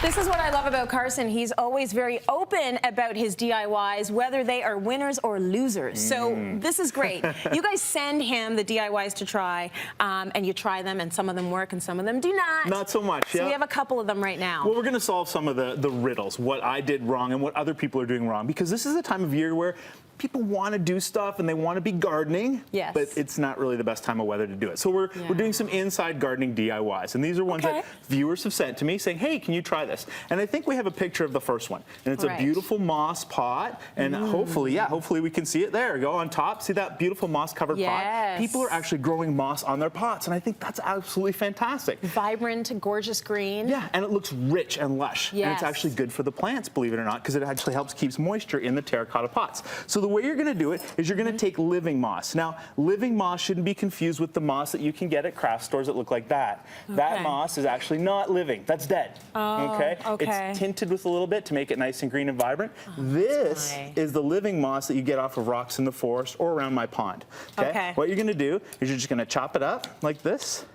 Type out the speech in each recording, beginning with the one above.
This is what I love about Carson. He's always very open about his DIYs, whether they are winners or losers. So this is great. You guys send him the DIYs to try, and you try them, and some of them work and some of them do not. Not so much, So we have a couple of them right now. Well, we're going to solve some of the riddles, what I did wrong and what other people are doing wrong, because this is a time of year where people want to do stuff and they want to be gardening, yes, but it's not really the best time of weather to do it. So we're doing some inside gardening DIYs, and these are ones that viewers have sent to me saying, hey, can you try this? And I think we have a picture of the first one, and it's a beautiful moss pot, and hopefully we can see it there. Go on top, see that beautiful moss covered pot? People are actually growing moss on their pots, and I think that's absolutely fantastic. Vibrant, gorgeous green. Yeah, and it looks rich and lush, and it's actually good for the plants, believe it or not, because it actually helps keeps moisture in the terracotta pots. So the way you're going to do it is you're going to take living moss. Now, living moss shouldn't be confused with the moss that you can get at craft stores that look like that. That moss is actually not living. That's dead. Okay? It's tinted with a little bit to make it nice and green and vibrant. This is the living moss that you get off of rocks in the forest or around my pond. Okay? What you're going to do is you're just going to chop it up like this,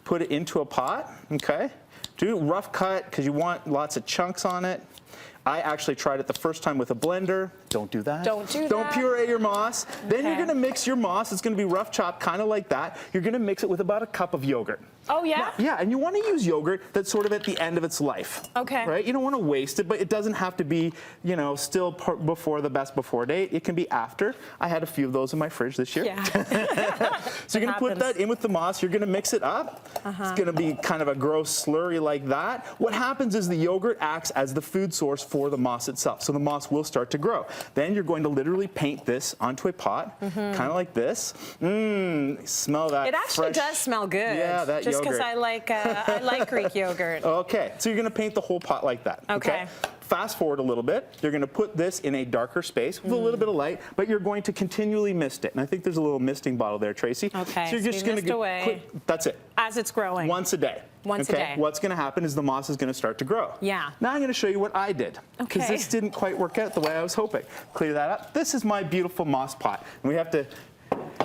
put it into a pot, okay? Do rough cut because you want lots of chunks on it. I actually tried it the first time with a blender. Don't do that. Don't do that. Don't puree your moss. Then you're going to mix your moss. It's going to be rough chopped, kind of like that. You're going to mix it with about a cup of yogurt. Oh, yeah? Yeah, and you want to use yogurt that's sort of at the end of its life. Okay. Right? You don't want to waste it, but it doesn't have to be, you know, still before the best before date. It can be after. I had a few of those in my fridge this year. Yeah. So you're going to put that in with the moss. You're going to mix it up. It's going to be kind of a gross slurry like that. What happens is the yogurt acts as the food source for the moss itself. So the moss will start to grow. Then you're going to literally paint this onto a pot, kind of like this. Smell that. It actually does smell good. Yeah, that just because I like Greek yogurt. Okay, so you're going to paint the whole pot like that. Okay. Fast forward a little bit. You're going to put this in a darker space with a little bit of light, but you're going to continually mist it. And I think there's a little misting bottle there, Tracy. Okay. So you're just going to that's it. As it's growing. Once a day. Once a day. What's going to happen is the moss is going to start to grow. Yeah. Now I'm going to show you what I did. Because this didn't quite work out the way I was hoping. Clear that up. This is my beautiful moss pot. And we have to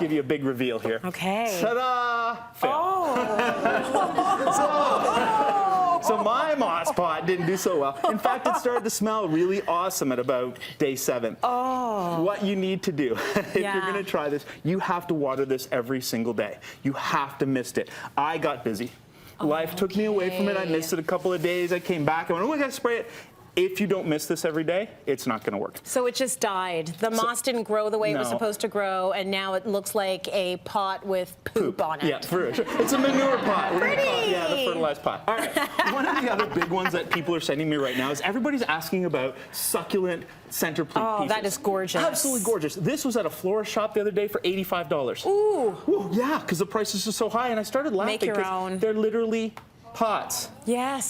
give you a big reveal here. Okay. Ta-da! So my moss pot didn't do so well. In fact, it started to smell really awesome at about day 7. What you need to do, if you're going to try this, you have to water this every single day. You have to mist it. I got busy. Life took me away from it. I missed it a couple of days. I came back. I went, oh, I got to spray it. If you don't miss this every day, it's not going to work. So it just died. The moss didn't grow the way it was supposed to grow, and now it looks like a pot with poop on it. Yeah, for sure. It's a manure pot. Pretty! Yeah, the fertilized pot. All right. One of the other big ones that people are sending me right now is everybody's asking about succulent centerpiece pieces. That is gorgeous. Absolutely gorgeous. This was at a florist shop the other day for $85. Ooh. Ooh, yeah, because the prices are so high, and I started laughing. Make your own. They're literally pots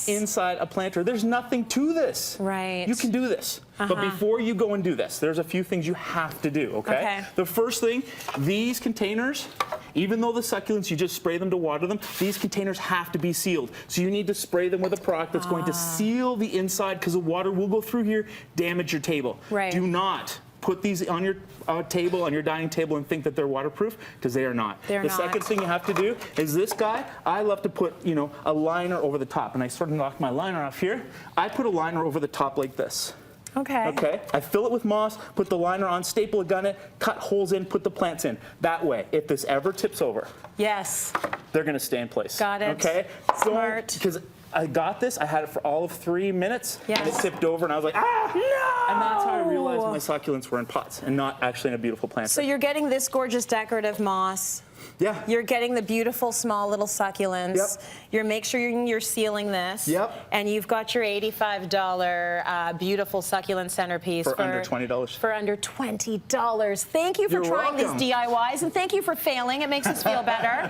inside a planter. There's nothing to this. Right. You can do this. But before you go and do this, there's a few things you have to do, okay? The first thing, these containers, even though the succulents, you just spray them to water them, these containers have to be sealed. So you need to spray them with a product that's going to seal the inside, because the water will go through here, damage your table. Right. Do not put these on your table, on your dining table, and think that they're waterproof, because they are not. The second thing you have to do is this guy. I love to put, you know, a liner over the top, and I sort of knock my liner off here. I put a liner over the top like this. Okay. I fill it with moss, put the liner on, staple a gun in, cut holes in, put the plants in. That way, if this ever tips over, they're going to stay in place. Got it. Okay. Smart. Because I got this. I had it for all of 3 minutes, and it tipped over, and I was like, ah! No! And that's how I realized my succulents were in pots and not actually in a beautiful plant. So you're getting this gorgeous decorative moss. Yeah. You're getting the beautiful small little succulents. Yep. Make sure you're sealing this. Yep. And you've got your $85 beautiful succulent centerpiece for under $20. For under $20. Thank you for trying these DIYs, and thank you for failing. It makes us feel better.